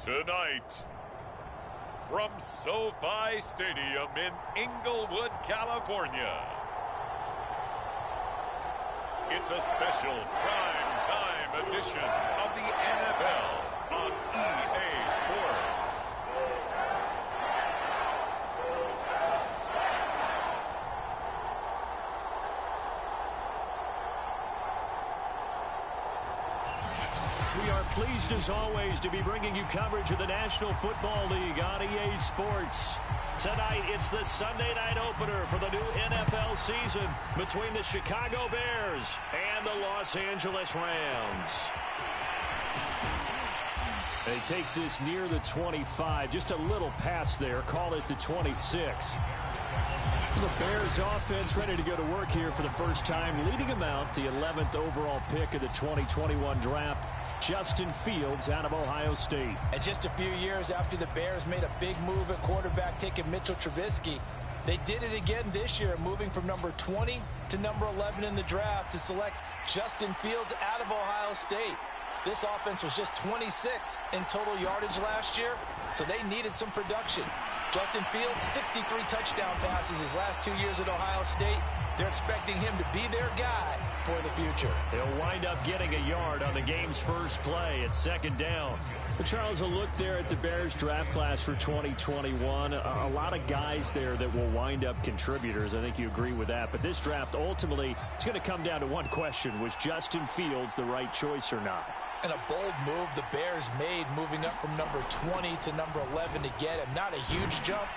Tonight, from SoFi Stadium in Inglewood, California, it's a special prime time edition of the NFL on EA Sports. We are pleased as always to be bringing you coverage of the National Football League on EA Sports. Tonight, it's the Sunday night opener for the new NFL season between the Chicago Bears and the Los Angeles Rams. He takes this near the 25, just a little past there, call it the 26. The Bears offense ready to go to work here for the first time, leading them out, the 11th overall pick of the 2021 draft. Justin Fields out of Ohio State. And just a few years after the Bears made a big move at quarterback, taking Mitchell Trubisky, they did it again this year, moving from number 20 to number 11 in the draft to select Justin Fields out of Ohio State. This offense was just 26 in total yardage last year, so they needed some production. Justin Fields, 63 touchdown passes his last 2 years at Ohio State. They're expecting him to be their guy for the future. He'll wind up getting a yard on the game's first play at second down. But Charles, a look there at the Bears draft class for 2021. A lot of guys there that will wind up contributors. I think you agree with that. But this draft, ultimately, it's going to come down to one question. Was Justin Fields the right choice or not? And a bold move the Bears made, moving up from number 20 to number 11 to get him. Not a huge jump,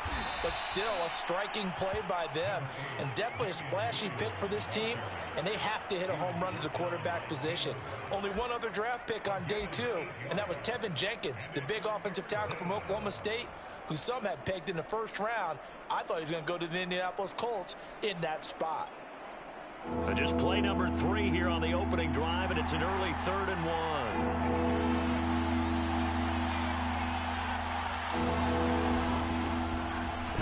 but still a striking play by them. And definitely a splashy pick for this team. And they have to hit a home run to the quarterback position. Only one other draft pick on day 2, and that was Tevin Jenkins, the big offensive tackle from Oklahoma State, who some had pegged in the first round. I thought he was going to go to the Indianapolis Colts in that spot. Just play number 3 here on the opening drive, and it's an early 3rd and 1.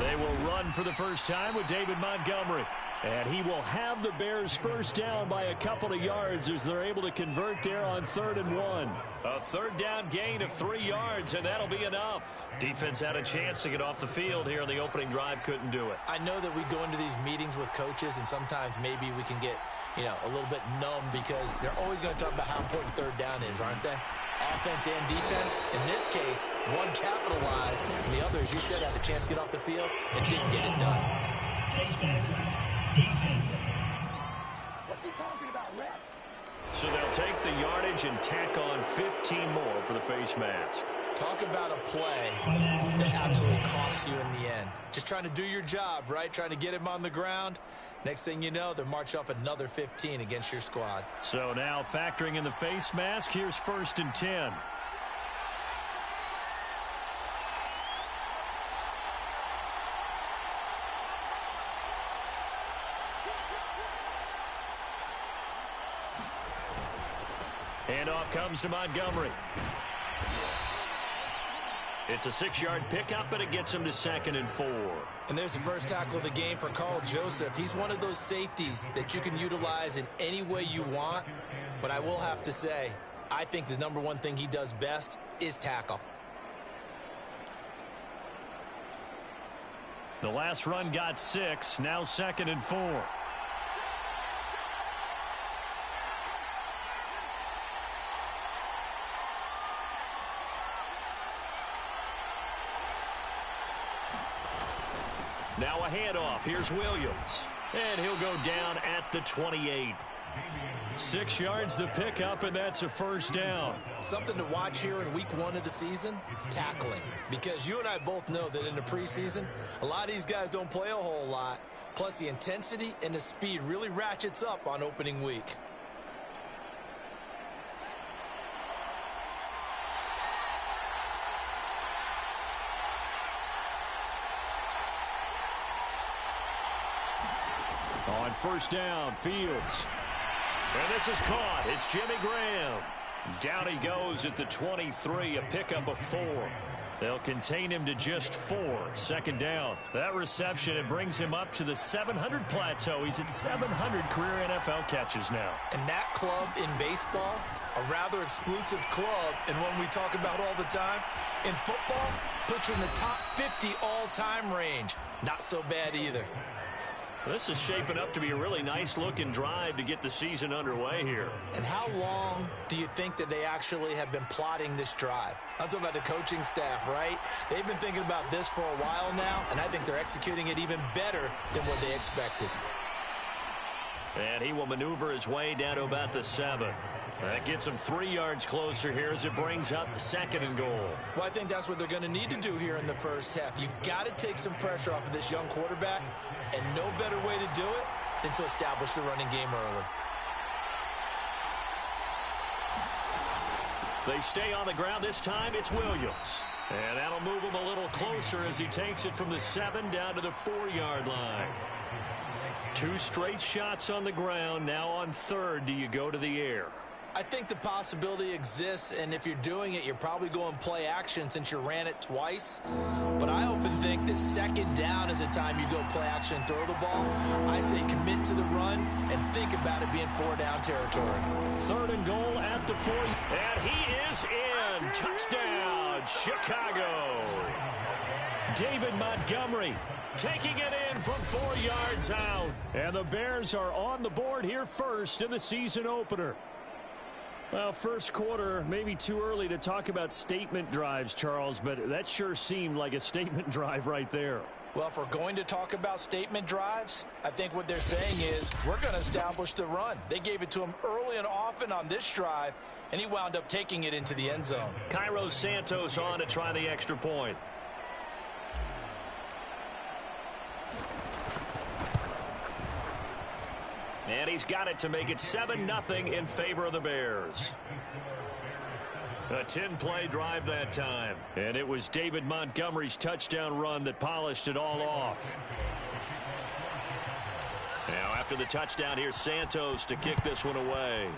They will run for the first time with David Montgomery. And he will have the Bears first down by a couple of yards as they're able to convert there on 3rd and 1. A third down gain of 3 yards, and that'll be enough. Defense had a chance to get off the field here on the opening drive, couldn't do it. I know that we go into these meetings with coaches, and sometimes maybe we can get, a little bit numb because they're always going to talk about how important third down is, aren't they? Offense and defense. In this case, one capitalized, and the other, as you said, had a chance to get off the field and didn't get it done. Defense. What's he talking about, ref? So they'll take the yardage and tack on 15 more for the face mask. Talk about a play that absolutely costs you in the end. Just trying to do your job, right? Trying to get him on the ground. Next thing you know, they're marching off another 15 against your squad. So now factoring in the face mask, here's 1st and 10. And off comes to Montgomery. It's a 6-yard pickup, and it gets him to 2nd and 4. And there's the first tackle of the game for Carl Joseph. He's one of those safeties that you can utilize in any way you want. But I will have to say, I think the number one thing he does best is tackle. The last run got 6, now 2nd and 4. Now a handoff. Here's Williams. And he'll go down at the 28. 6 yards the pickup, and that's a first down. Something to watch here in week 1 of the season, tackling. Because you and I both know that in the preseason, a lot of these guys don't play a whole lot. Plus the intensity and the speed really ratchets up on opening week. On first down, Fields. And this is caught. It's Jimmy Graham. Down he goes at the 23, a pickup of 4. They'll contain him to just 4. Second down. That reception, it brings him up to the 700 plateau. He's at 700 career NFL catches now. And that club in baseball, a rather exclusive club, and one we talk about all the time. In football, puts you in the top 50 all-time range. Not so bad either. This is shaping up to be a really nice-looking drive to get the season underway here. And how long do you think that they actually have been plotting this drive? I'm talking about the coaching staff, right? They've been thinking about this for a while now, and I think they're executing it even better than what they expected. And he will maneuver his way down to about the 7. That gets him 3 yards closer here as it brings up 2nd and goal. Well, I think that's what they're going to need to do here in the first half. You've got to take some pressure off of this young quarterback, and no better way to do it than to establish the running game early. They stay on the ground. This time it's Williams. And that'll move him a little closer as he takes it from the 7 down to the 4-yard line. 2 straight shots on the ground. Now on 3rd, do you go to the air? I think the possibility exists, and if you're doing it, you're probably going play action since you ran it twice. But I often think that 2nd down is a time you go play action and throw the ball. I say commit to the run and think about it being 4-down territory. 3rd and goal at the 4. And he is in. Touchdown, Chicago. David Montgomery taking it in from 4 yards out. And the Bears are on the board here first in the season opener. Well, first quarter, maybe too early to talk about statement drives, Charles, but that sure seemed like a statement drive right there. Well, if we're going to talk about statement drives, I think what they're saying is we're going to establish the run. They gave it to him early and often on this drive, and he wound up taking it into the end zone. Cairo Santos on to try the extra point. And he's got it to make it 7-0 in favor of the Bears. A 10-play drive that time. And it was David Montgomery's touchdown run that polished it all off. Now after the touchdown, here's Santos to kick this one away.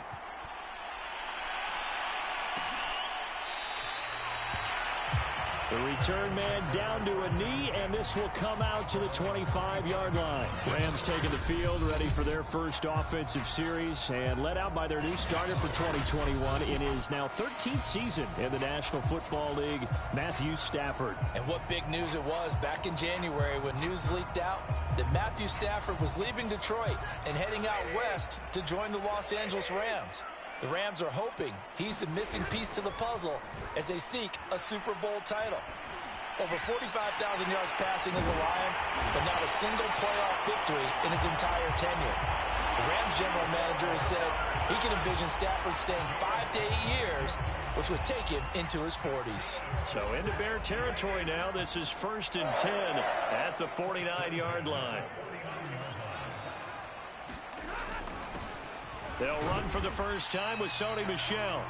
The return man down to a knee, and this will come out to the 25-yard line. Rams taking the field, ready for their first offensive series, and led out by their new starter for 2021 in his now 13th season in the National Football League, Matthew Stafford. And what big news it was back in January when news leaked out that Matthew Stafford was leaving Detroit and heading out west to join the Los Angeles Rams. The Rams are hoping he's the missing piece to the puzzle as they seek a Super Bowl title. Over 45,000 yards passing as a Lion, but not a single playoff victory in his entire tenure. The Rams general manager has said he can envision Stafford staying 5 to 8 years, which would take him into his 40s. So into Bear territory now. This is 1st and 10 at the 49-yard line. They'll run for the first time with Sony Michel.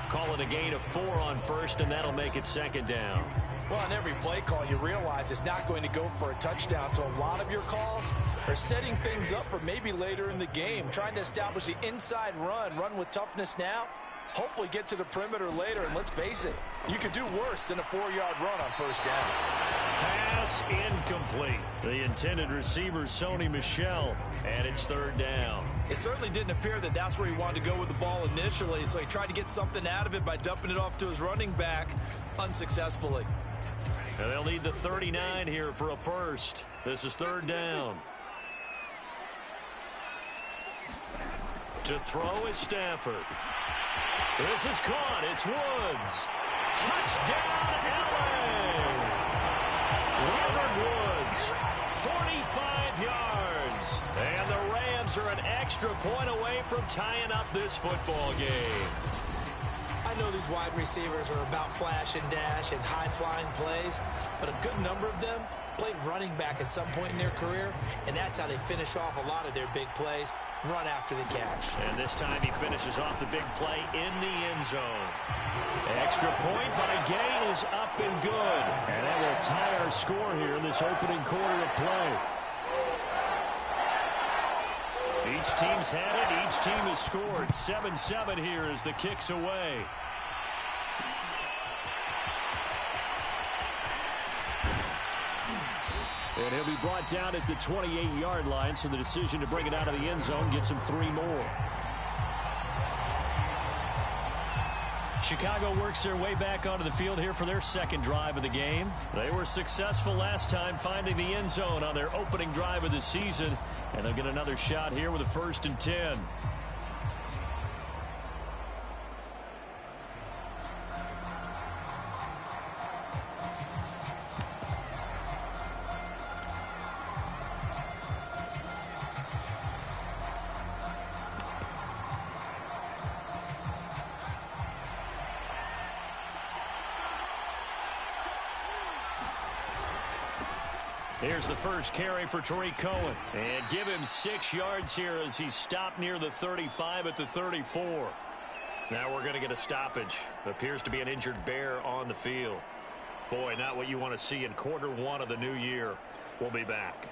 Call it a gain of 4 on 1st, and that'll make it 2nd down. Well, on every play call, you realize it's not going to go for a touchdown. So a lot of your calls are setting things up for maybe later in the game, trying to establish the inside run with toughness now, hopefully get to the perimeter later. And let's face it, you could do worse than a 4-yard run on 1st down. Pass incomplete. The intended receiver, Sony Michel, and it's 3rd down. It certainly didn't appear that that's where he wanted to go with the ball initially, so he tried to get something out of it by dumping it off to his running back unsuccessfully. And they'll need the 39 here for a first. This is 3rd down. To throw is Stafford. This is caught. It's Woods. Touchdown, LA! Robert Woods, 45 yards. And the Rams are an extra point away from tying up this football game. I know these wide receivers are about flash and dash and high-flying plays, but a good number of them played running back at some point in their career, and that's how they finish off a lot of their big plays, run after the catch. And this time he finishes off the big play in the end zone. Extra point by Gay is up and good. And that will tie our score here in this opening quarter of play. Each team's had it. Each team has scored. 7-7 here as the kick's away. And he'll be brought down at the 28-yard line, so the decision to bring it out of the end zone gets him 3 more. Chicago works their way back onto the field here for their second drive of the game. They were successful last time finding the end zone on their opening drive of the season, and they'll get another shot here with a 1st and 10. Here's the first carry for Tariq Cohen. And give him 6 yards here as he stopped near the 35 at the 34. Now we're going to get a stoppage. Appears to be an injured Bear on the field. Boy, not what you want to see in quarter 1 of the new year. We'll be back.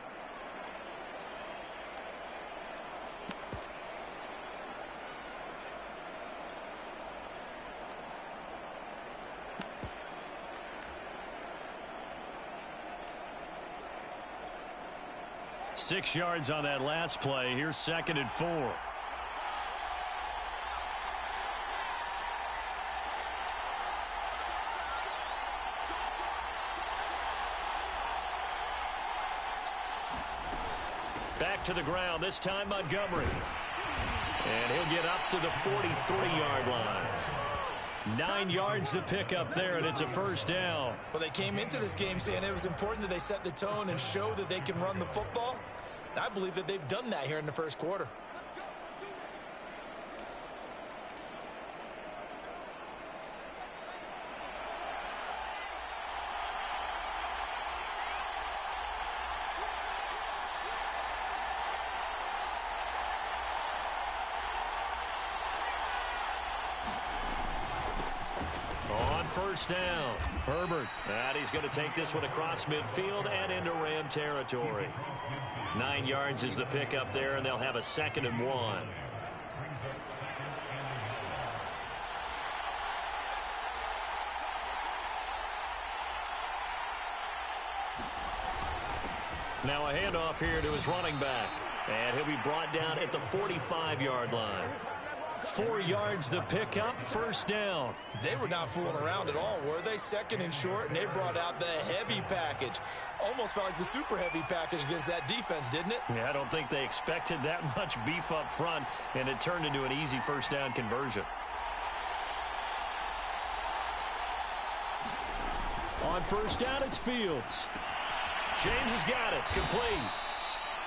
Six yards on that last play. Here's 2nd and 4. Back to the ground, this time Montgomery. And he'll get up to the 43-yard line. 9 yards to pick up there, and it's a 1st down. Well, they came into this game saying it was important that they set the tone and show that they can run the football. I believe that they've done that here in the first quarter. On 1st down, Herbert. And he's going to take this one across midfield and into Ram territory. 9 yards is the pickup there, and they'll have a 2nd and 1. Now a handoff here to his running back. And he'll be brought down at the 45-yard line. 4 yards the pickup, 1st down. They were not fooling around at all, were they? 2nd and short, and they brought out the heavy package. Almost felt like the super heavy package against that defense, didn't it? Yeah, I don't think they expected that much beef up front, and it turned into an easy 1st down conversion. On 1st down, it's Fields. James has got it, complete.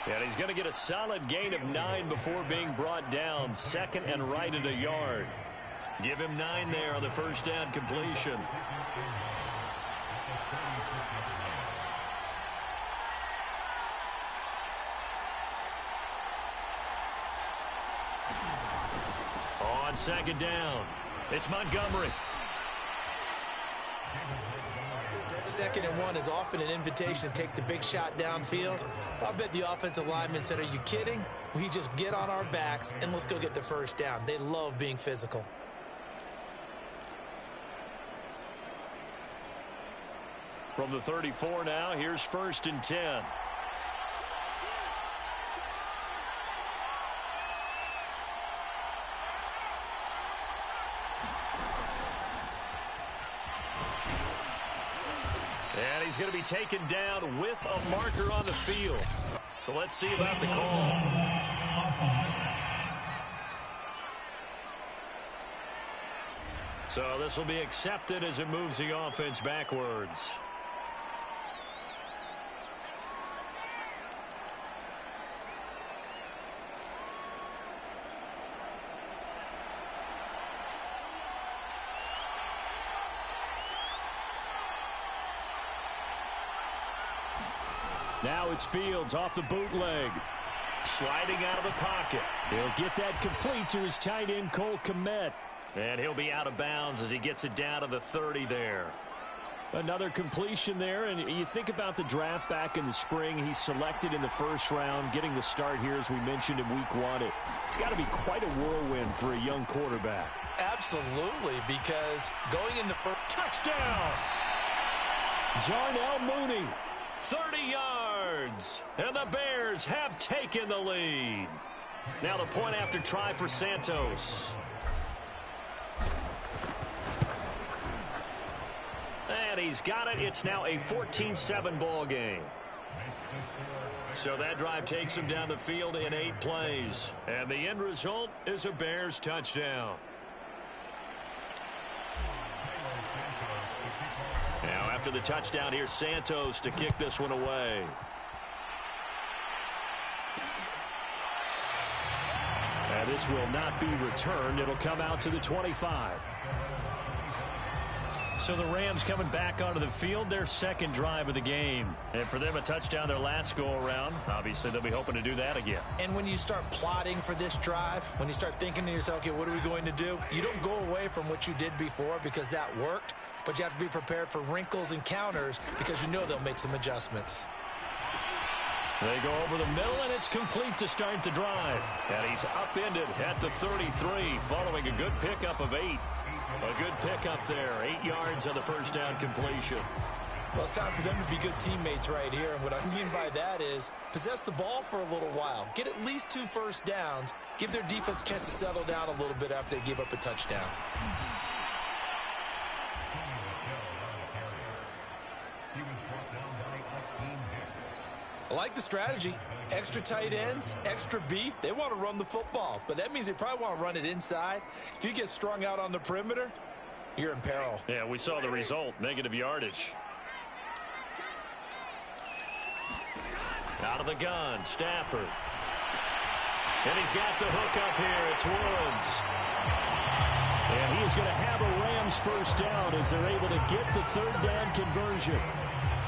And he's going to get a solid gain of 9 before being brought down. 2nd and right at a yard. Give him 9 there on the 1st down completion. On 2nd down, it's Montgomery. 2nd and 1 is often an invitation to take the big shot downfield. I bet the offensive lineman said, are you kidding? We just get on our backs and let's go get the 1st down. They love being physical. From the 34 now, here's 1st and 10. And he's going to be taken down with a marker on the field. So let's see about the call. So this will be accepted as it moves the offense backwards. Now it's Fields off the bootleg. Sliding out of the pocket. He'll get that complete to his tight end, Cole Kmet. And he'll be out of bounds as he gets it down to the 30 there. Another completion there, and you think about the draft back in the spring. He's selected in the 1st round, getting the start here, as we mentioned, in week 1. It's got to be quite a whirlwind for a young quarterback. Absolutely, because going into first touchdown, Darnell Mooney, 30 yards. yards. And the Bears have taken the lead. Now the point after try for Santos. And he's got it. It's now a 14-7 ball game. So that drive takes him down the field in 8 plays. And the end result is a Bears touchdown. Now after the touchdown, here's Santos to kick this one away. And this will not be returned. It'll come out to the 25. So the Rams coming back onto the field, their second drive of the game. And for them, a touchdown their last go-around. Obviously, they'll be hoping to do that again. And when you start plotting for this drive, when you start thinking to yourself, okay, what are we going to do? You don't go away from what you did before because that worked, but you have to be prepared for wrinkles and counters because you know they'll make some adjustments. They go over the middle, and it's complete to start the drive. And he's upended at the 33, following a good pickup of 8. A good pickup there, 8 yards on the first down completion. Well, it's time for them to be good teammates right here. And what I mean by that is possess the ball for a little while. Get at least 2 first downs. Give their defense a chance to settle down a little bit after they give up a touchdown. I like the strategy. Extra tight ends, extra beef. They want to run the football, but that means they probably want to run it inside. If you get strung out on the perimeter, you're in peril. Yeah, we saw the result, negative yardage. Out of the gun, Stafford. And he's got the hook up here. It's Woods. And he is going to have a Rams first down as they're able to get the third down conversion.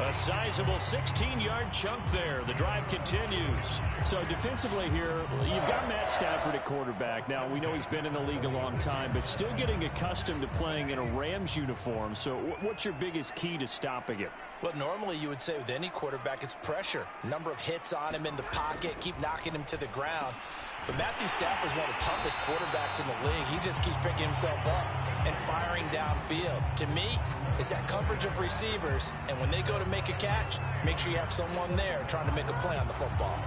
A sizable 16-yard chunk there. The drive continues. So defensively here, you've got Matt Stafford at quarterback. Now, we know he's been in the league a long time, but still getting accustomed to playing in a Rams uniform. So what's your biggest key to stopping it? Well, normally you would say with any quarterback, it's pressure. Number of hits on him in the pocket, keep knocking him to the ground. But Matthew Stafford is one of the toughest quarterbacks in the league. He just keeps picking himself up and firing downfield. To me, it's that coverage of receivers, and when they go to make a catch, make sure you have someone there trying to make a play on the football.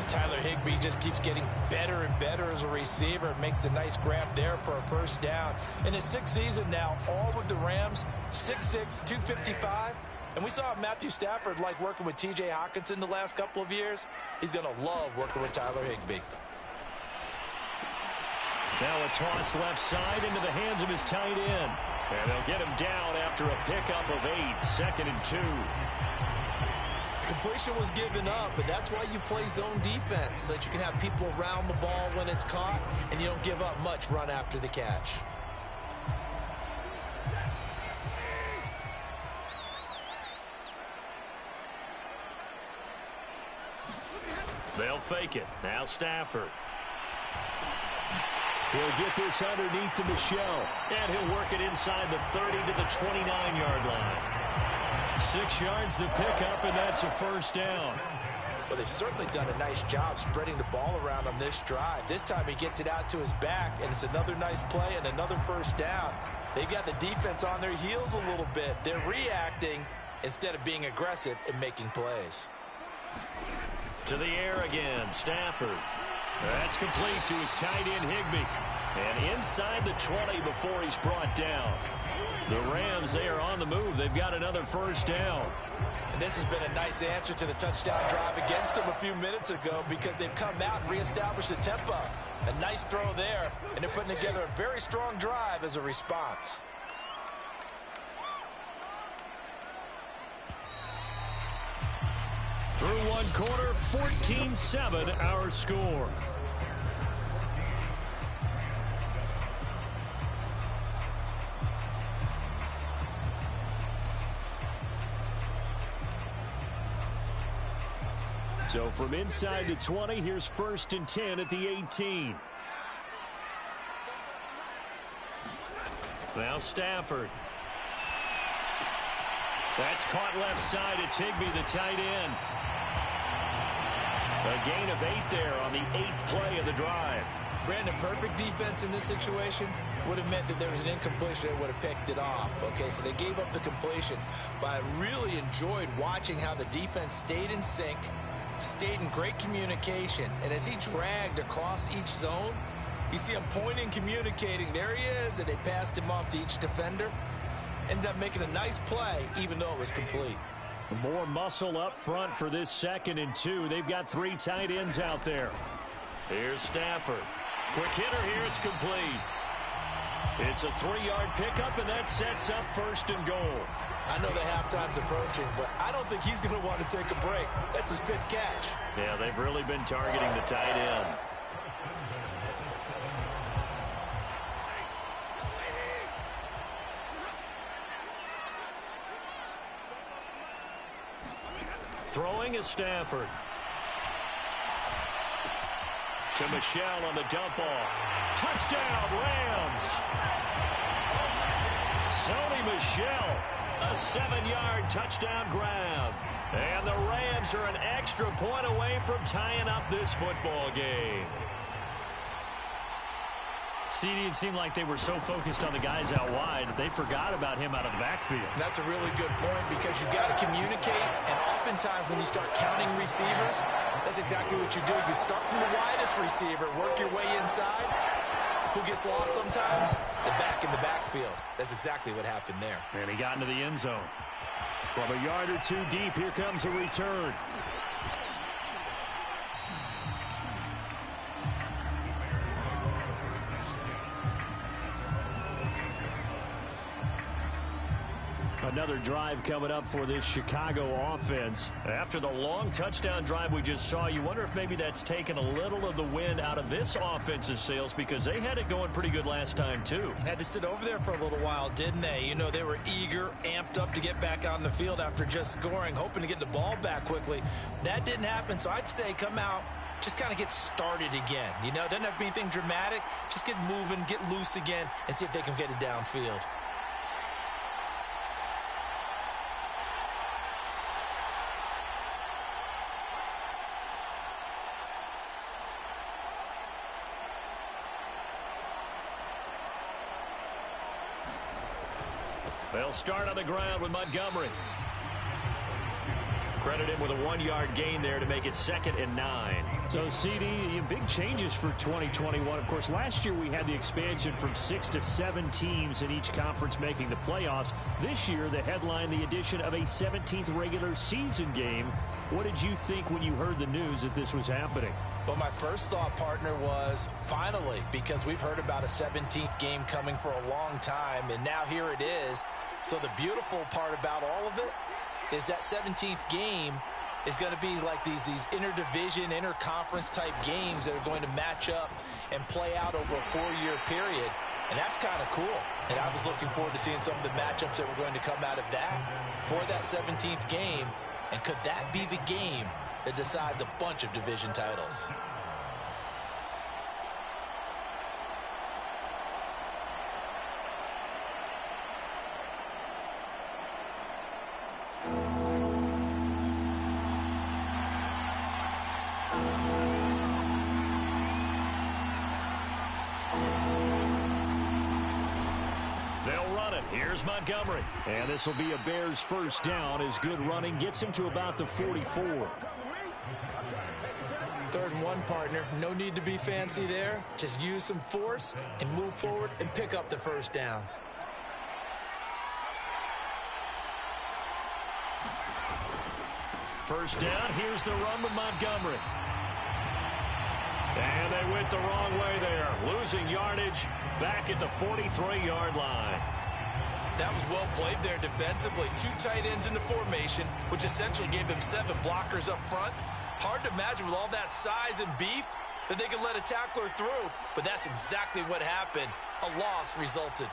Tyler Higbee just keeps getting better and better as a receiver. Makes a nice grab there for a first down. In his 6th season now, all with the Rams, 6'6", 255. And we saw Matthew Stafford like working with T.J. Hockenson the last couple of years. He's going to love working with Tyler Higbee. Now a toss left side into the hands of his tight end. And they'll get him down after a pickup of 8, 2nd and 2. Completion was given up, but that's why you play zone defense, so that you can have people around the ball when it's caught, and you don't give up much run after the catch. They'll fake it. Now Stafford. He'll get this underneath to Michel. And he'll work it inside the 30 to the 29-yard line. 6 yards the pickup, and that's a first down. Well, they've certainly done a nice job spreading the ball around on this drive. This time he gets it out to his back, and it's another nice play and another first down. They've got the defense on their heels a little bit. They're reacting instead of being aggressive and making plays. To the air again, Stafford. That's complete to his tight end, Higbee. And inside the 20 before he's brought down. The Rams, they are on the move. They've got another first down. And this has been a nice answer to the touchdown drive against them a few minutes ago because they've come out and reestablished the tempo. A nice throw there, and they're putting together a very strong drive as a response. Through one quarter, 14-7 our score. So from inside the 20, here's 1st and 10 at the 18. Now Stafford. That's caught left side. It's Higbee, the tight end. A gain of 8 there on the 8th play of the drive. Brandon, perfect defense in this situation. would have meant that there was an incompletion that would have picked it off. Okay, so they gave up the completion. But I really enjoyed watching how the defense stayed in sync, stayed in great communication, and as he dragged across each zone, you see him pointing, communicating. There he is, and they passed him off to each defender. Ended up making a nice play, even though it was complete. More muscle up front for this 2nd and 2. They've got 3 tight ends out there. Here's Stafford. Quick hitter here. It's complete. It's a 3-yard pickup, and that sets up 1st and goal. I know the halftime's approaching, but I don't think he's going to want to take a break. That's his pitch catch. Yeah, they've really been targeting the tight end. Throwing is Stafford. To Michel on the dump off. Touchdown, Rams. Sony Michel, a 7-yard touchdown grab. And the Rams are an extra point away from tying up this football game. CD, it seemed like they were so focused on the guys out wide, they forgot about him out of the backfield. That's a really good point because you've got to communicate, and oftentimes when you start counting receivers, that's exactly what you do. You start from the widest receiver, work your way inside. Who gets lost sometimes? The back in the backfield. That's exactly what happened there. And he got into the end zone. From a yard or 2 deep, here comes a return. Another drive coming up for this Chicago offense. After the long touchdown drive we just saw, you wonder if maybe that's taken a little of the wind out of this offense's sails because they had it going pretty good last time too. Had to sit over there for a little while, didn't they? You know, they were eager, amped up to get back on the field after just scoring, hoping to get the ball back quickly. That didn't happen, so I'd say come out, just kind of get started again. You know, doesn't have to be anything dramatic. Just get moving, get loose again, and see if they can get it downfield. They'll start on the ground with Montgomery. Credit him with a 1-yard gain there to make it 2nd and 9. So, CD, big changes for 2021. Of course, last year we had the expansion from 6 to 7 teams in each conference making the playoffs. This year, the headline, the addition of a 17th regular season game. What did you think when you heard the news that this was happening? Well, my first thought, partner, was finally, because we've heard about a 17th game coming for a long time, and now here it is. So the beautiful part about all of it is that 17th game is going to be like these interdivision, interconference type games that are going to match up and play out over a 4-year period. And that's kind of cool. And I was looking forward to seeing some of the matchups that were going to come out of that for that 17th game. And could that be the game that decides a bunch of division titles? Here's Montgomery. And this will be a Bears first down as good running gets him to about the 44. 3rd and 1, partner. No need to be fancy there. Just use some force and move forward and pick up the first down. First down, here's the run with Montgomery. And they went the wrong way there. Losing yardage back at the 43-yard line. That was well played there defensively. 2 tight ends in the formation, which essentially gave them 7 blockers up front. Hard to imagine with all that size and beef that they could let a tackler through. But that's exactly what happened. A loss resulted.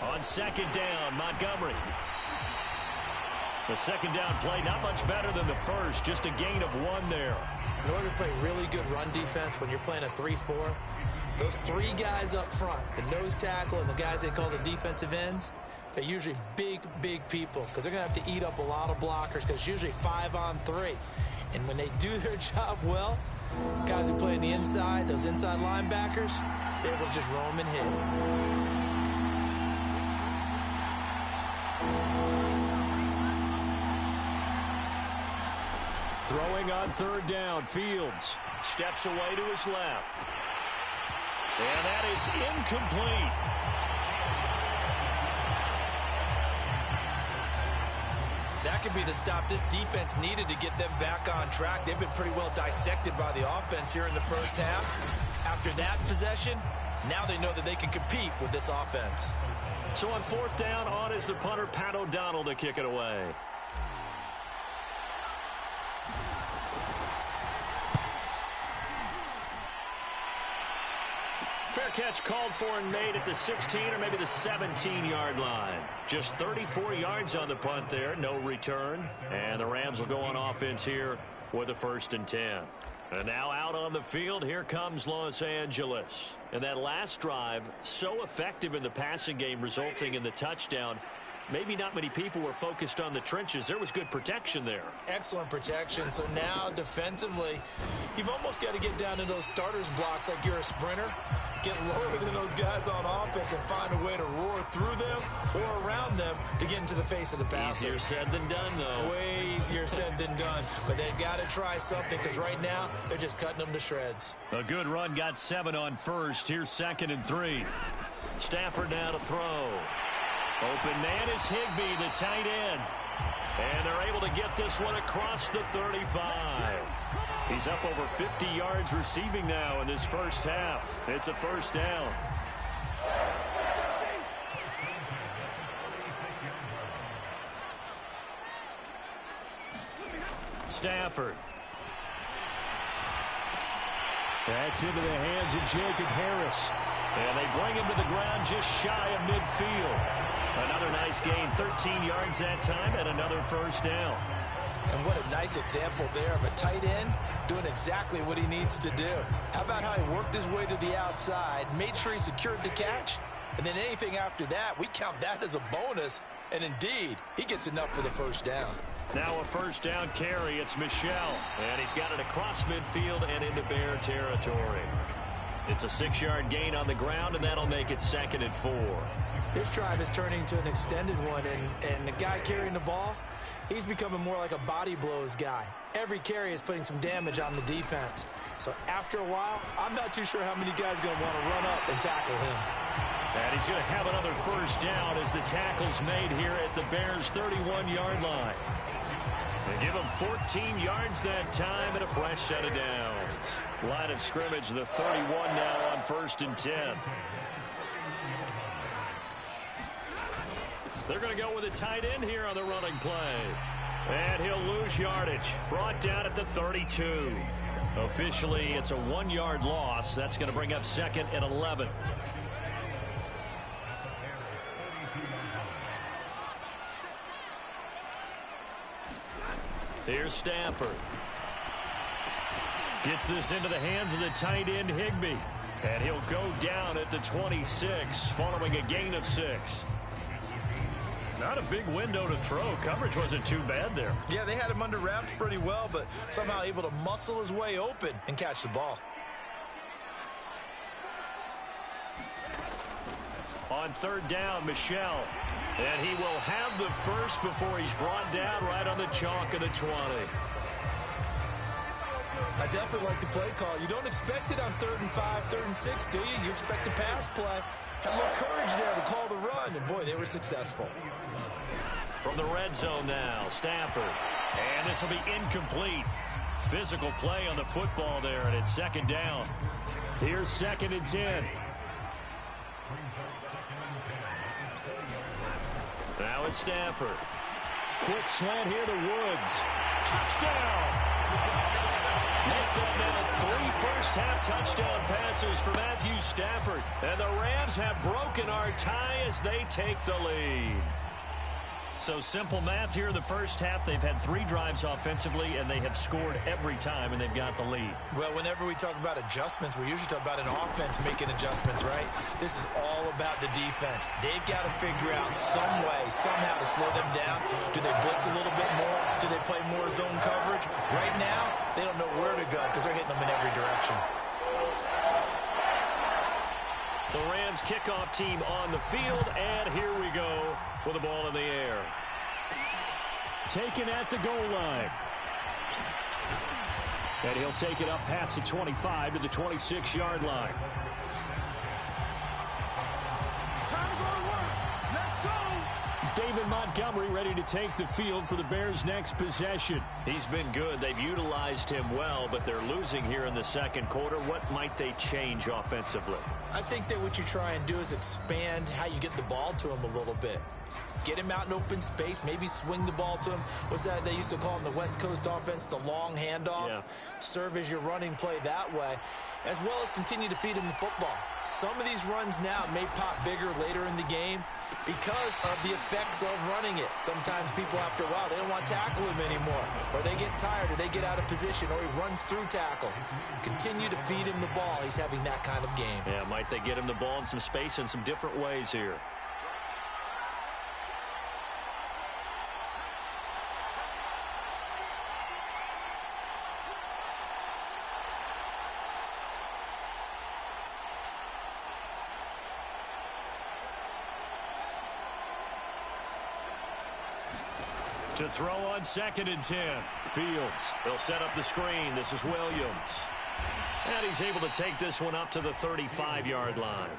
On 2nd down, Montgomery. The 2nd down play, not much better than the first, just a gain of 1 there. In order to play really good run defense when you're playing a 3-4, Those three guys up front, the nose tackle and the guys they call the defensive ends, they're usually big, big people because they're going to have to eat up a lot of blockers because it's usually 5-on-3. And when they do their job well, guys who play on the inside, those inside linebackers, they will just roam and hit. Throwing on third down, Fields steps away to his left. And that is incomplete. That could be the stop this defense needed to get them back on track. They've been pretty well dissected by the offense here in the first half. After that possession, now they know that they can compete with this offense. So on fourth down, on is the punter, Pat O'Donnell, to kick it away. Fair catch called for and made at the 16 or maybe the 17-yard line. Just 34 yards on the punt there, no return. And the Rams will go on offense here with a 1st and 10. And now out on the field, here comes Los Angeles. And that last drive, so effective in the passing game, resulting in the touchdown. Maybe not many people were focused on the trenches. There was good protection there. Excellent protection. So now defensively, you've almost got to get down to those starters blocks like you're a sprinter. Get lower than those guys on offense and find a way to roar through them or around them to get into the face of the passer. Easier said than done, though. Way easier said than done. But they've got to try something because right now they're just cutting them to shreds. A good run, got 7 on first. Here's 2nd and 3. Stafford now to throw. Open man is Higbee, the tight end. And they're able to get this one across the 35. He's up over 50 yards receiving now in this first half. It's a 1st down. Stafford. That's into the hands of Jacob Harris. And they bring him to the ground just shy of midfield. Another nice gain, 13 yards that time, and another 1st down. And what a nice example there of a tight end doing exactly what he needs to do. How about how he worked his way to the outside, made sure he secured the catch, and then anything after that, we count that as a bonus. And indeed, he gets enough for the 1st down. Now a 1st down carry. It's Michel, and he's got it across midfield and into Bear territory. It's a 6-yard gain on the ground, and that'll make it 2nd and 4. This drive is turning into an extended one, and the guy carrying the ball, he's becoming more like a body blows guy. Every carry is putting some damage on the defense. So after a while, I'm not too sure how many guys are going to want to run up and tackle him. And he's going to have another 1st down as the tackle's made here at the Bears' 31-yard line. They give him 14 yards that time and a fresh set of downs. Line of scrimmage, the 31 now on 1st and 10. They're going to go with a tight end here on the running play. And he'll lose yardage. Brought down at the 32. Officially, it's a 1-yard loss. That's going to bring up 2nd and 11. Here's Stafford. Gets this into the hands of the tight end, Higbee. And he'll go down at the 26 following a gain of 6. Not a big window to throw. Coverage wasn't too bad there. Yeah, they had him under wraps pretty well, but somehow able to muscle his way open and catch the ball. On 3rd down, Michel. And he will have the first before he's brought down right on the chalk of the 20. I definitely like the play call. You don't expect it on 3rd and 5, 3rd and 6, do you? You expect a pass play. Had a little courage there to call the run, and boy, they were successful. From the red zone now, Stafford. And this will be incomplete. Physical play on the football there, and it's 2nd down. Here's 2nd and 10. Now it's Stafford. Quick slant here to Woods. Touchdown! Make that now 3 first-half touchdown passes for Matthew Stafford. And the Rams have broken our tie as they take the lead. So simple math here in the first half. They've had 3 drives offensively, and they have scored every time, and they've got the lead. Well, whenever we talk about adjustments, we usually talk about an offense making adjustments, right? This is all about the defense. They've got to figure out some way, somehow to slow them down. Do they blitz a little bit more? Do they play more zone coverage? Right now, they don't know where to go because they're hitting them in every direction. The Rams kickoff team on the field, and here we go with the ball in the air. Taken at the goal line. And he'll take it up past the 25 to the 26-yard line. Time to go to work. Let's go. David Montgomery ready to take the field for the Bears' next possession. He's been good. They've utilized him well, but they're losing here in the second quarter. What might they change offensively? I think that what you try and do is expand how you get the ball to him a little bit. Get him out in open space, maybe swing the ball to him. What's that they used to call him, the West Coast offense, the long handoff? Yeah. Serve as your running play that way, as well as continue to feed him the football. Some of these runs now may pop bigger later in the game because of the effects of running it. Sometimes people, after a while, they don't want to tackle him anymore, or they get tired, or they get out of position, or he runs through tackles. Continue to feed him the ball. He's having that kind of game. Yeah, might they get him the ball in some space in some different ways here? To throw on 2nd and 10. Fields. He'll set up the screen. This is Williams. And he's able to take this one up to the 35-yard line.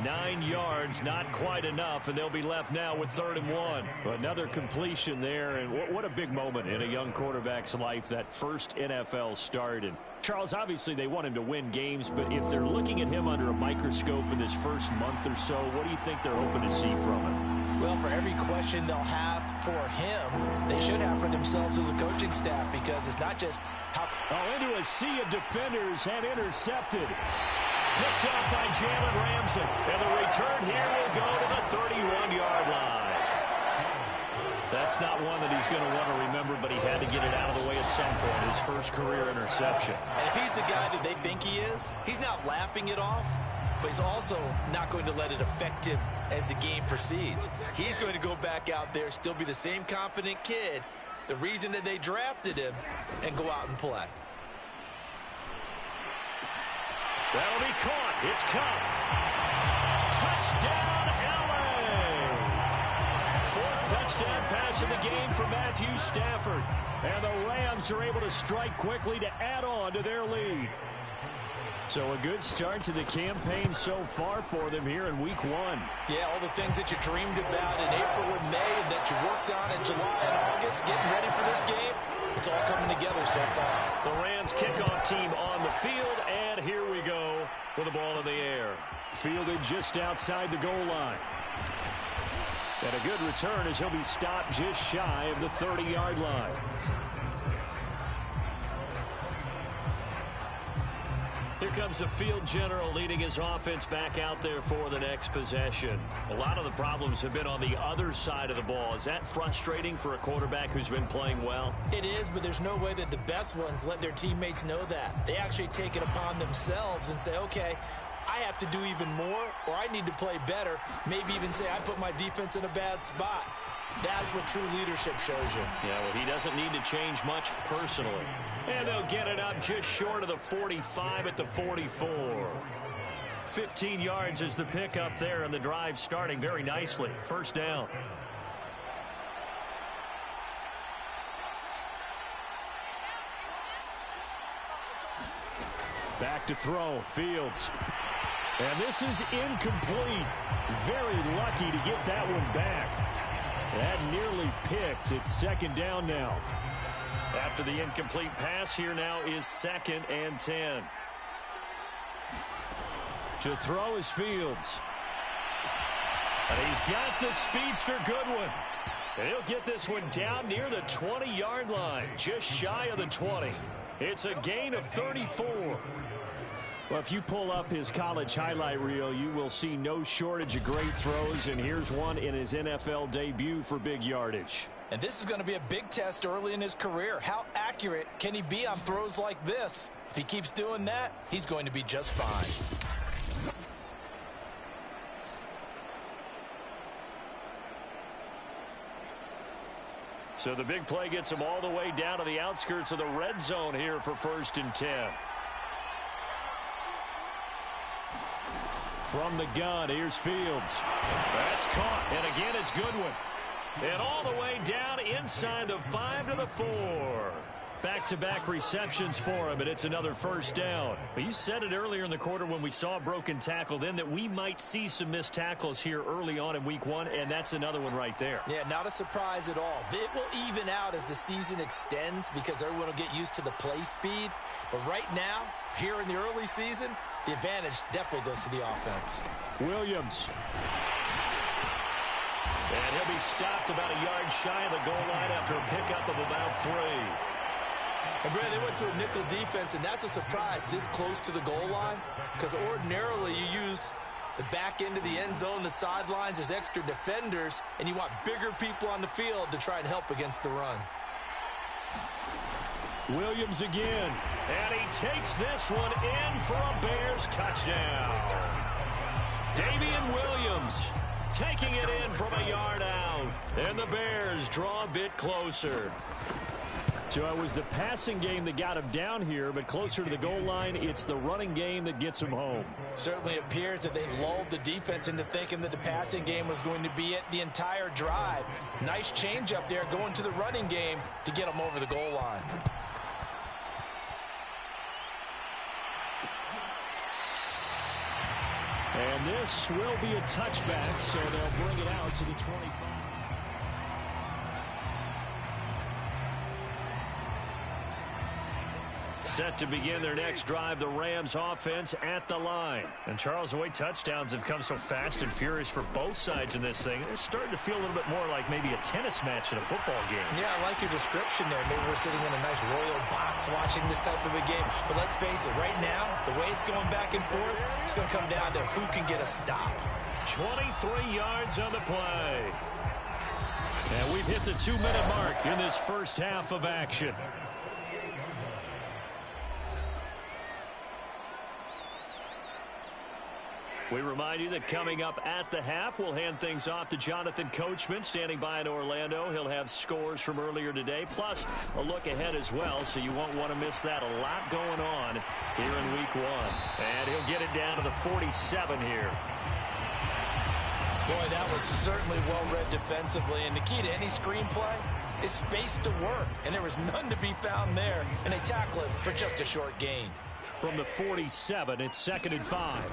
9 yards, not quite enough, and they'll be left now with 3rd and 1. Another completion there, and what a big moment in a young quarterback's life, that first NFL start. And Charles, obviously they want him to win games, but if they're looking at him under a microscope in this first month or so, what do you think they're hoping to see from him? Well, for every question they'll have for him, they should have for themselves as a coaching staff, because it's not just how... Oh, into a sea of defenders and intercepted. Picked up by Jalen Ramsey. And the return here will go to the 31-yard line. That's not one that he's going to want to remember, but he had to get it out of the way at some point. His first career interception. And if he's the guy that they think he is, he's not laughing it off, but he's also not going to let it affect him as the game proceeds. He's going to go back out there, still be the same confident kid, the reason that they drafted him, and go out and play. That'll be caught. It's caught. Touchdown, LA! 4th touchdown pass of the game for Matthew Stafford. And the Rams are able to strike quickly to add on to their lead. So a good start to the campaign so far for them here in week 1. Yeah, all the things that you dreamed about in April and May and that you worked on in July and August, getting ready for this game, it's all coming together so far. The Rams kickoff team on the field, and here we go with the ball in the air. Fielded just outside the goal line. And a good return as he'll be stopped just shy of the 30-yard line. Here comes the field general leading his offense back out there for the next possession. A lot of the problems have been on the other side of the ball. Is that frustrating for a quarterback who's been playing well? It is, but there's no way that the best ones let their teammates know that. They actually take it upon themselves and say, okay, I have to do even more, or I need to play better. Maybe even say I put my defense in a bad spot. That's what true leadership shows you. Yeah, well, he doesn't need to change much personally. And they'll get it up just short of the 45 at the 44. 15 yards is the pickup there, and the drive starting very nicely. 1st down. Back to throw, Fields. And this is incomplete. Very lucky to get that one back. That nearly picked. It's 2nd down now. After the incomplete pass, here now is 2nd and 10. To throw is Fields. And he's got the speedster Goodwin. And he'll get this one down near the 20-yard line, just shy of the 20. It's a gain of 34. Well, if you pull up his college highlight reel, you will see no shortage of great throws, and here's one in his NFL debut for big yardage. And this is going to be a big test early in his career. How accurate can he be on throws like this? If he keeps doing that, he's going to be just fine. So the big play gets him all the way down to the outskirts of the red zone here for 1st and 10. From the gun, here's Fields. That's caught, and again it's Goodwin. And all the way down inside the 5 to the 4. Back-to-back receptions for him, and it's another 1st down. But you said it earlier in the quarter when we saw a broken tackle then that we might see some missed tackles here early on in week 1, and that's another one right there. Yeah, not a surprise at all. It will even out as the season extends because everyone will get used to the play speed. But right now, here in the early season, the advantage definitely goes to the offense. Williams. And he'll be stopped about a yard shy of the goal line after a pickup of about 3. And Brad, they went to a nickel defense, and that's a surprise this close to the goal line because ordinarily you use the back end of the end zone, the sidelines as extra defenders, and you want bigger people on the field to try and help against the run. Williams again, and he takes this one in for a Bears touchdown. Damian Williams taking it in from a yard out, and the Bears draw a bit closer. So it was the passing game that got him down here, but closer to the goal line, it's the running game that gets him home. Certainly appears that they've lulled the defense into thinking that the passing game was going to be it the entire drive. Nice change up there going to the running game to get them over the goal line. And this will be a touchback, so they'll bring it out to the 25. Set to begin their next drive, the Rams offense at the line. And Charles, the way touchdowns have come so fast and furious for both sides in this thing, it's starting to feel a little bit more like maybe a tennis match in a football game. Yeah, I like your description there. Maybe we're sitting in a nice royal box watching this type of a game. But let's face it, right now, the way it's going back and forth, it's going to come down to who can get a stop. 23 yards on the play. And we've hit the 2-minute mark in this first half of action. We remind you that coming up at the half, we'll hand things off to Jonathan Coachman standing by in Orlando. He'll have scores from earlier today, plus a look ahead as well, so you won't want to miss that. A lot going on here in week 1. And he'll get it down to the 47 here. Boy, that was certainly well-read defensively, and the key to any screenplay is space to work, and there was none to be found there, and they tackle it for just a short gain. From the 47, it's 2nd and 5.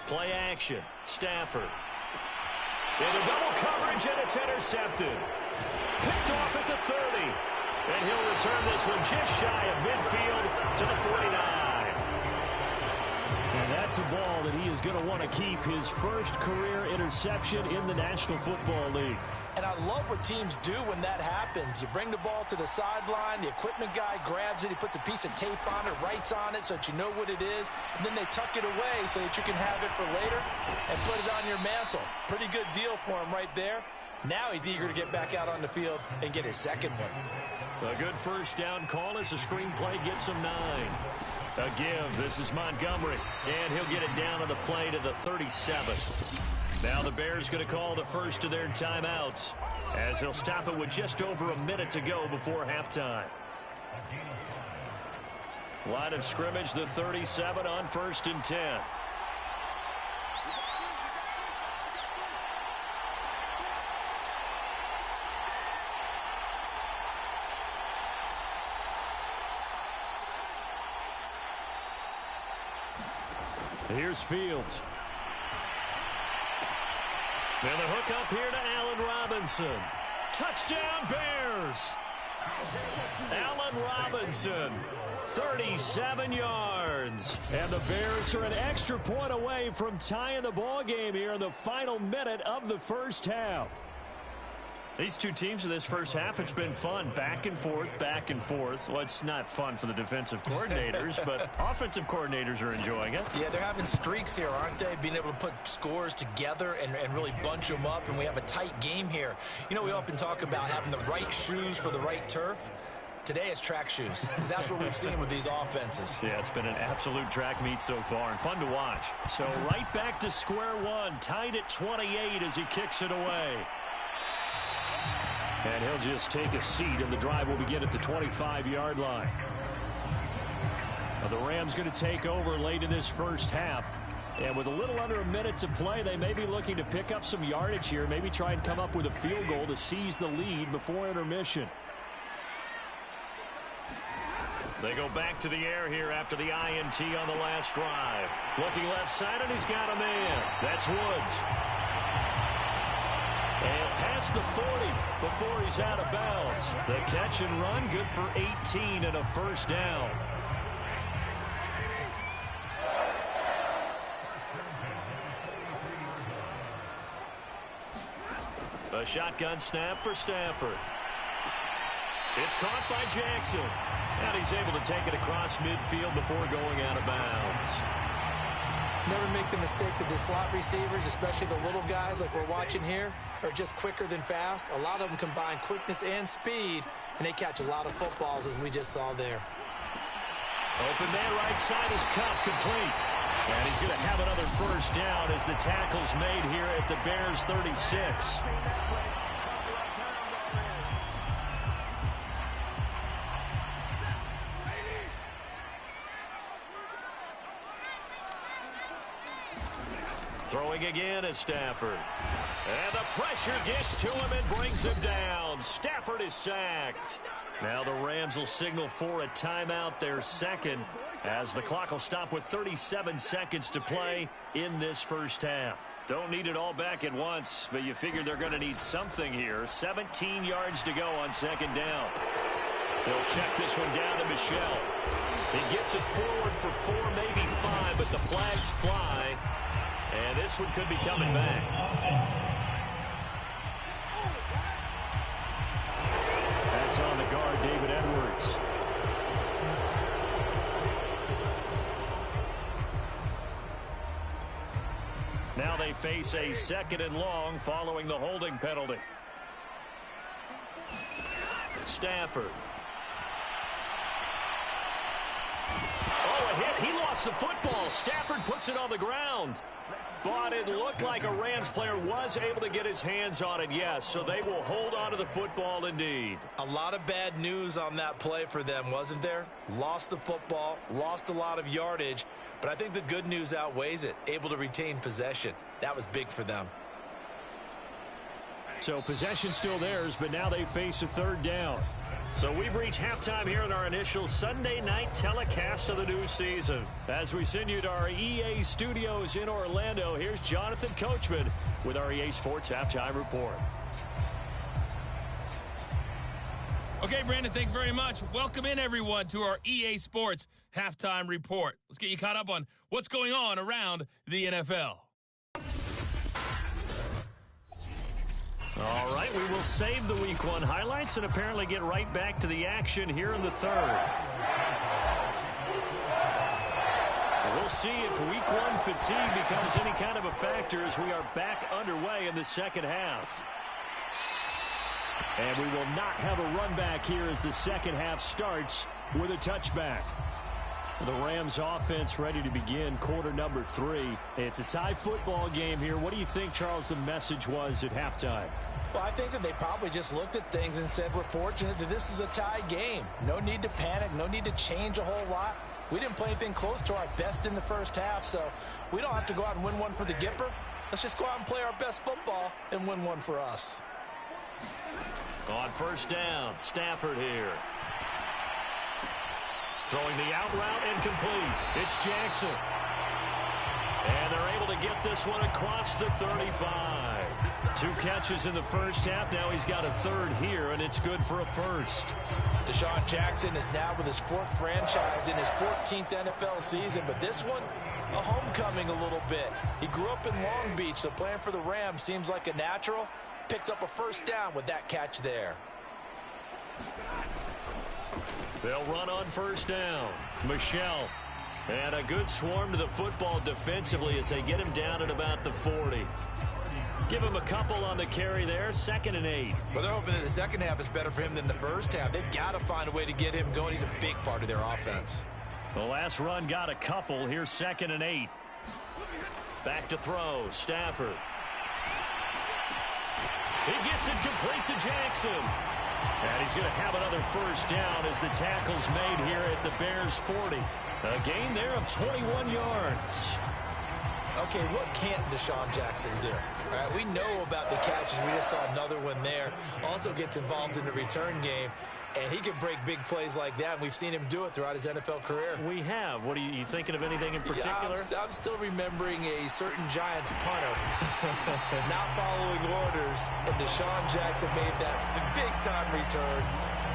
Play action. Stafford. Into double coverage, and it's intercepted. Picked off at the 30. And he'll return this one just shy of midfield to the 49. And that's a ball that he is going to want to keep, his first career interception in the National Football League. And I love what teams do when that happens. You bring the ball to the sideline, the equipment guy grabs it, he puts a piece of tape on it, writes on it so that you know what it is, and then they tuck it away so that you can have it for later and put it on your mantle. Pretty good deal for him right there. Now he's eager to get back out on the field and get his second one. A good first down call as the screenplay gets him 9. A give. This is Montgomery, and he'll get it down on the play to the 37. Now the Bears going to call the first of their timeouts as they'll stop it with just over a minute to go before halftime. Line of scrimmage, the 37 on 1st and 10. Here's Fields. And the hook up here to Allen Robinson. Touchdown Bears! Allen Robinson, 37 yards. And the Bears are an extra point away from tying the ball game here in the final minute of the first half. These two teams in this first half, it's been fun. Back and forth, back and forth. Well, it's not fun for the defensive coordinators, but offensive coordinators are enjoying it. Yeah, they're having streaks here, aren't they? Being able to put scores together and really bunch them up, and we have a tight game here. You know, we often talk about having the right shoes for the right turf. Today it's track shoes, because that's what we've seen with these offenses. Yeah, it's been an absolute track meet so far, and fun to watch. So right back to square one, tied at 28 as he kicks it away. And he'll just take a seat, and the drive will begin at the 25-yard line. Now the Rams going to take over late in this first half. And with a little under a minute to play, they may be looking to pick up some yardage here, maybe try and come up with a field goal to seize the lead before intermission. They go back to the air here after the INT on the last drive. Looking left side, and he's got a man. That's Woods. And past the 40 before he's out of bounds. The catch and run, good for 18 and a first down. A shotgun snap for Stafford. It's caught by Jackson. And he's able to take it across midfield before going out of bounds. Never make the mistake that the slot receivers, especially the little guys like we're watching here, are just quicker than fast. A lot of them combine quickness and speed, and they catch a lot of footballs, as we just saw there. Open man right side is cut, complete. And he's going to have another first down as the tackle's made here at the Bears 36. Throwing again is Stafford. And the pressure gets to him and brings him down. Stafford is sacked. Now the Rams will signal for a timeout, their second, as the clock will stop with 37 seconds to play in this first half. Don't need it all back at once, but you figure they're going to need something here. 17 yards to go on second down. They'll check this one down to Michel. He gets it forward for 4, maybe 5, but the flags fly. And this one could be coming back. That's on the guard, David Edwards. Now they face a second and long following the holding penalty. Stafford. Oh, a hit. He lost the football. Stafford puts it on the ground. But it looked like a Rams player was able to get his hands on it, yes. So they will hold on to the football indeed. A lot of bad news on that play for them, wasn't there? Lost the football, lost a lot of yardage, but I think the good news outweighs it. Able to retain possession. That was big for them. So possession still theirs, but now they face a third down. So we've reached halftime here in our initial Sunday night telecast of the new season. As we send you to our EA studios in Orlando, here's Jonathan Coachman with our EA Sports Halftime Report. Okay, Brandon, thanks very much. Welcome in, everyone, to our EA Sports Halftime Report. Let's get you caught up on what's going on around the NFL. All right, we will save the Week 1 highlights and apparently get right back to the action here in the third. We'll see if Week 1 fatigue becomes any kind of a factor as we are back underway in the second half. And we will not have a run back here as the second half starts with a touchback. The Rams offense ready to begin quarter number 3. It's a tie football game here. What do you think, Charles, the message was at halftime? Well, I think that they probably just looked at things and said, we're fortunate that this is a tie game. No need to panic. No need to change a whole lot. We didn't play anything close to our best in the first half, so we don't have to go out and win one for the Gipper. Let's just go out and play our best football and win one for us. On first down, Stafford here. Throwing the out route incomplete. It's Jackson. And they're able to get this one across the 35. 2 catches in the first half. Now he's got a third here, and it's good for a first. Deshaun Jackson is now with his 4th franchise in his 14th NFL season, but this one, a homecoming a little bit. He grew up in Long Beach, so playing for the Rams seems like a natural. picks up a first down with that catch there. They'll run on first down. Michel. And a good swarm to the football defensively as they get him down at about the 40. Give him a couple on the carry there. 2nd and 8. Well, they're hoping that the second half is better for him than the first half. They've got to find a way to get him going. He's a big part of their offense. The last run got a couple. Here's 2nd and 8. Back to throw. Stafford. He gets it complete to Jackson. And he's going to have another first down as the tackle's made here at the Bears 40. A gain there of 21 yards. Okay, what can't Deshaun Jackson do? All right, we know about the catches. We just saw another one there. Also gets involved in the return game, and he can break big plays like that. And we've seen him do it throughout his NFL career. We have. What are you thinking of anything in particular? Yeah, I'm still remembering a certain Giants punter not following orders, and Deshaun Jackson made that big-time return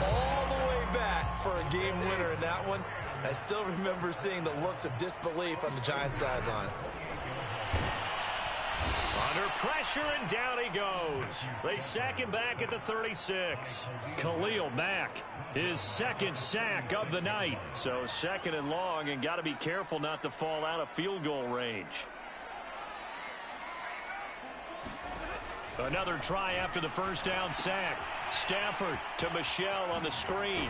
all the way back for a game winner in that one. I still remember seeing the looks of disbelief on the Giants sideline. Under pressure, and down he goes. They sack him back at the 36. Khalil Mack, his 2nd sack of the night. So 2nd and long, and got to be careful not to fall out of field goal range. Another try after the first down sack. Stafford to Michel on the screen.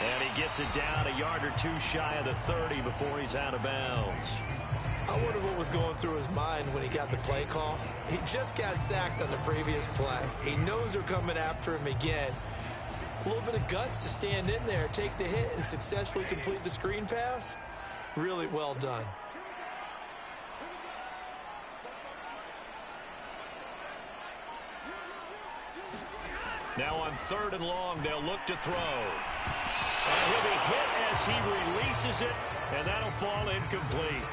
And he gets it down a yard or two shy of the 30 before he's out of bounds. I wonder what was going through his mind when he got the play call. He just got sacked on the previous play. He knows they're coming after him again. A little bit of guts to stand in there, take the hit, and successfully complete the screen pass. Really well done. Now on 3rd and long, they'll look to throw. And he'll be hit as he releases it, and that'll fall incomplete.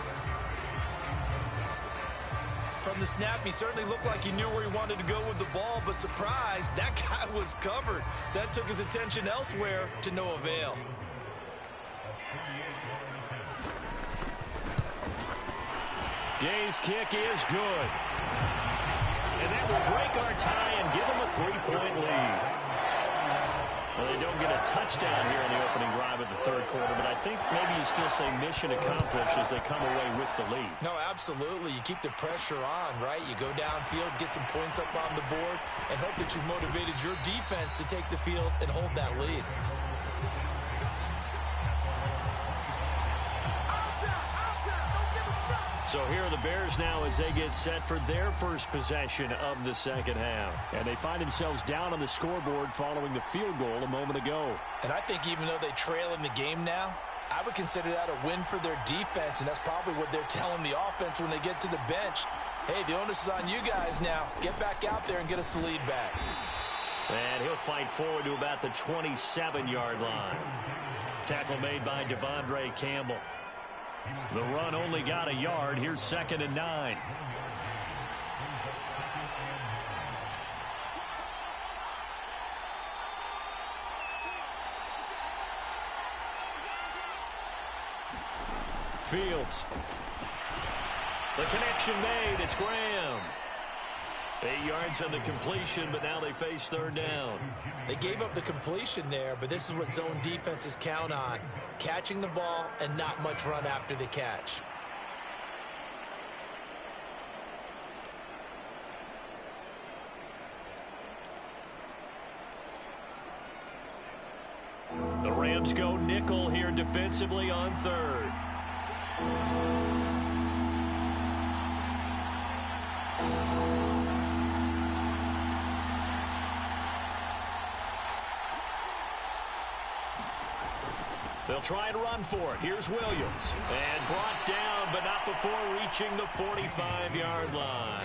From the snap, he certainly looked like he knew where he wanted to go with the ball, but surprise, that guy was covered. So that took his attention elsewhere to no avail. Gay's kick is good. And that will break our tie and give them a 3-point lead. Well, they don't get a touchdown here in the opening drive of the 3rd quarter, but I think maybe you still say mission accomplished as they come away with the lead. No, absolutely. You keep the pressure on, right? You go downfield, get some points up on the board, and hope that you've motivated your defense to take the field and hold that lead. So here are the Bears now as they get set for their first possession of the second half. And they find themselves down on the scoreboard following the field goal a moment ago. And I think even though they trail in the game now, I would consider that a win for their defense, and that's probably what they're telling the offense when they get to the bench. Hey, the onus is on you guys now. Get back out there and get us the lead back. And he'll fight forward to about the 27-yard line. Tackle made by Devondre Campbell. The run only got a yard. Here's 2nd and 9. Fields. The connection made. It's Graham. 8 yards on the completion, but now they face 3rd down. They gave up the completion there, but this is what zone defenses count on. Catching the ball and not much run after the catch. The Rams go nickel here defensively on 3rd. They'll try and run for it. Here's Williams. And brought down, but not before reaching the 45-yard line.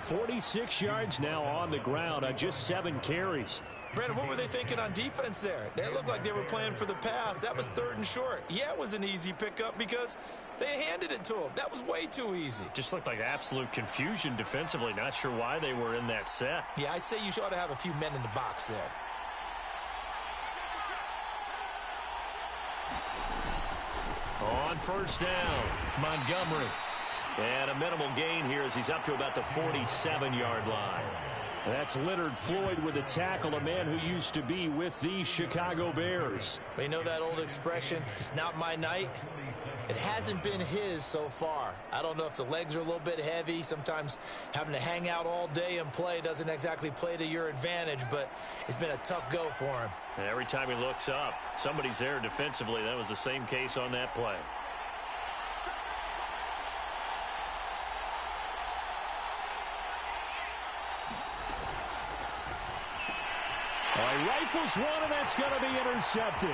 46 yards now on the ground on just 7 carries. Brandon, what were they thinking on defense there? They looked like they were playing for the pass. That was 3rd and short. Yeah, it was an easy pickup because they handed it to him. That was way too easy. Just looked like absolute confusion defensively. Not sure why they were in that set. Yeah, I'd say you ought to have a few men in the box there. On 1st down, Montgomery. And a minimal gain here as he's up to about the 47-yard line. That's Leonard Floyd with a tackle, a man who used to be with the Chicago Bears. We know that old expression, it's not my night. It hasn't been his so far. I don't know if the legs are a little bit heavy. Sometimes having to hang out all day and play doesn't exactly play to your advantage, but it's been a tough go for him. And every time he looks up, somebody's there defensively. That was the same case on that play. He rifles one, and that's going to be intercepted.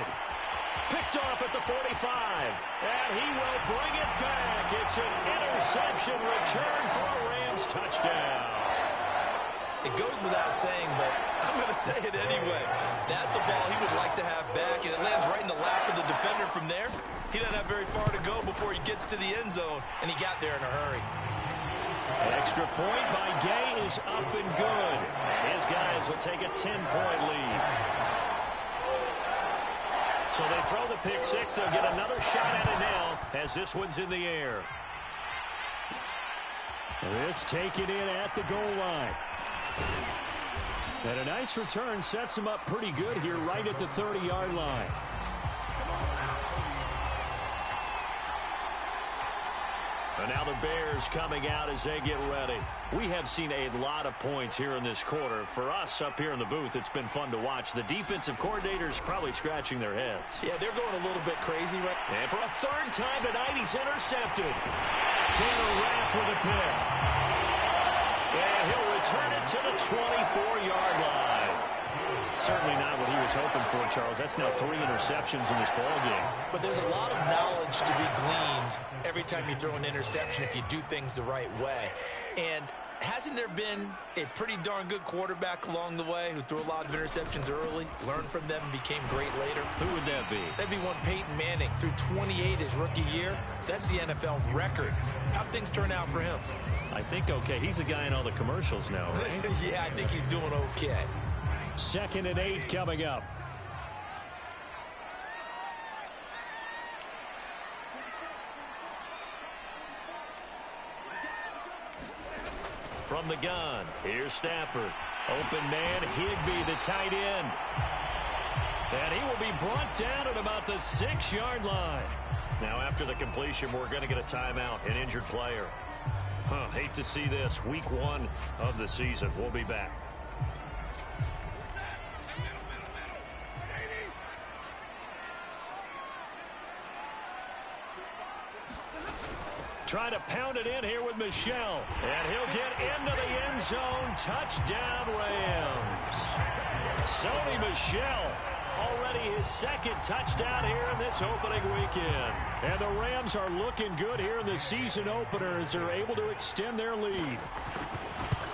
Picked off at the 45, and he will bring it back. It's an interception return for a Rams touchdown. It goes without saying, but I'm going to say it anyway. That's a ball he would like to have back, and it lands right in the lap of the defender from there. He doesn't have very far to go before he gets to the end zone, and he got there in a hurry. An extra point by Gay is up and good. His guys will take a 10-point lead. So they throw the pick six. They'll get another shot at it now as this one's in the air. This taken in at the goal line. And a nice return sets him up pretty good here right at the 30-yard line. And now the Bears coming out as they get ready. We have seen a lot of points here in this quarter. For us up here in the booth, it's been fun to watch. The defensive coordinators probably scratching their heads. Yeah, they're going a little bit crazy right. And for a third time tonight, he's intercepted. Taylor Rapp with a pick. And he'll return it to the 24-yard line. Certainly not what he was hoping for, Charles. That's now 3 interceptions in this ballgame. But there's a lot of knowledge to be gleaned every time you throw an interception if you do things the right way. And hasn't there been a pretty darn good quarterback along the way who threw a lot of interceptions early, learned from them, and became great later? Who would that be? That'd be one Peyton Manning. Threw 28 his rookie year. That's the NFL record. How'd things turn out for him? I think okay. He's the guy in all the commercials now, right? Yeah, I think he's doing okay. 2nd and 8 coming up. From the gun, here's Stafford. Open man, Higbee, the tight end. And he will be brought down at about the 6-yard line. Now after the completion, we're going to get a timeout, an injured player. Hate to see this. Week 1 of the season. We'll be back. Trying to pound it in here with Michel. And he'll get into the end zone. Touchdown, Rams. Sony Michel. Already his 2nd touchdown here in this opening weekend. And the Rams are looking good here in the season opener as they're able to extend their lead.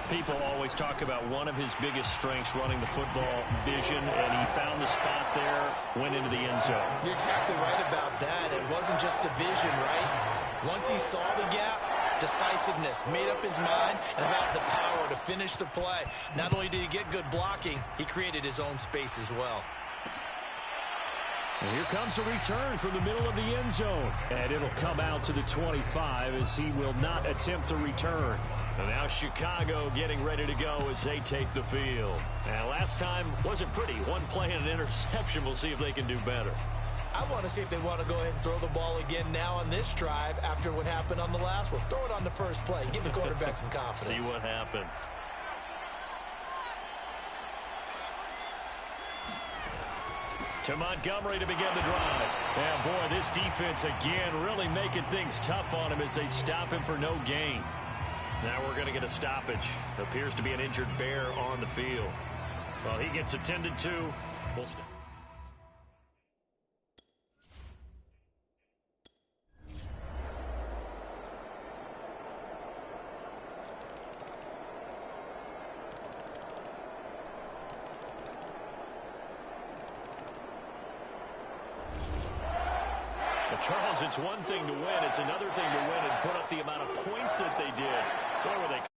People always talk about one of his biggest strengths running the football, vision, and he found the spot there, went into the end zone. You're exactly right about that. It wasn't just the vision, right? Once he saw the gap, decisiveness, made up his mind, and had the power to finish the play. Not only did he get good blocking, he created his own space as well. And here comes a return from the middle of the end zone. And it'll come out to the 25 as he will not attempt to return. And now Chicago getting ready to go as they take the field. And last time wasn't pretty. One play and an interception. We'll see if they can do better. I want to see if they want to go ahead and throw the ball again now on this drive after what happened on the last one. Throw it on the first play. Give the quarterback some confidence. See what happens. To Montgomery to begin the drive. And boy, this defense again really making things tough on him as they stop him for no gain. Now we're going to get a stoppage. Appears to be an injured Bear on the field. Well, he gets attended to. We'll stop. Charles, it's one thing to win. It's another thing to win and put up the amount of points that they did. Where were they?